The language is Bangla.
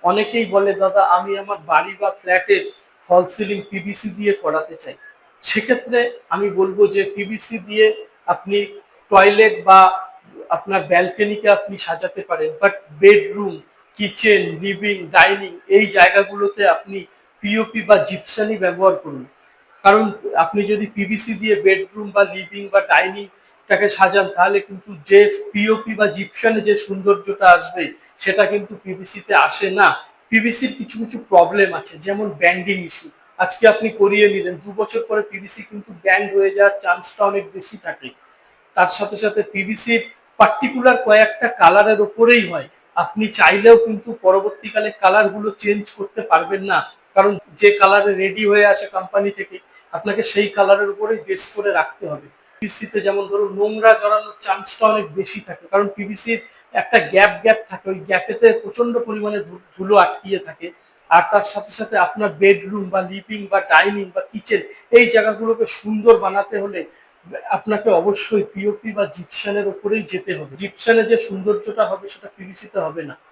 অনেকেই বলে দাদা আমি আমার বাড়ি বা ফ্ল্যাটের ফল সিলিং পিভিসি দিয়ে করাতে চাই। সেক্ষেত্রে আমি বলবো যে পিভিসি দিয়ে আপনি টয়লেট বা আপনার ব্যালকনিকে আপনি সাজাতে পারেন, but bedroom, kitchen, living, dining এই জায়গাগুলোতে আপনি পিওপি বা জিপসানি ব্যবহার করুন। কারণ আপনি যদি পিভিসি দিয়ে বেডরুম বা লিভিং বা ডাইনিংটাকে সাজান তাহলে কিন্তু যে পিওপি বা জিপসানে যে সৌন্দর্যটা আসবে সেটা কিন্তু পিভিসিতে আসে না। পিভিসির কিছু কিছু প্রবলেম আছে, যেমন ব্যান্ডিং ইস্যু। আজকে আপনি করিয়ে নিলেন, 2 বছর পরে পিভিসি কিন্তু ব্যান্ড হয়ে যাওয়ার চান্সটা অনেক বেশি থাকে। তার সাথে সাথে পিভিসির পার্টিকুলার কয়েকটা কালারের ওপরেই হয়। আপনি চাইলেও কিন্তু পরবর্তীকালে কালারগুলো চেঞ্জ করতে পারবেন না, কারণ যে কালারে রেডি হয়ে আসে কোম্পানি থেকে আপনাকে সেই কালারের উপরেই বেস করে রাখতে হবে। পিভিসিতে যেমন ধরুন নোংরা জড়ানোর চান্সটা অনেক বেশি থাকে, কারণ পিভিসির একটা গ্যাপ গ্যাপ থাকে, ওই গ্যাপেতে প্রচন্ড পরিমাণে ধুলো আটকিয়ে থাকে। আর তার সাথে সাথে আপনার বেডরুম বা লিভিং বা ডাইনিং বা কিচেন এই জায়গাগুলোকে সুন্দর বানাতে হলে আপনাকে অবশ্যই পিওপি বা জিপসানের উপরেই যেতে হবে। জিপসানে যে সৌন্দর্যটা হবে সেটা পিভিসিতে হবে না।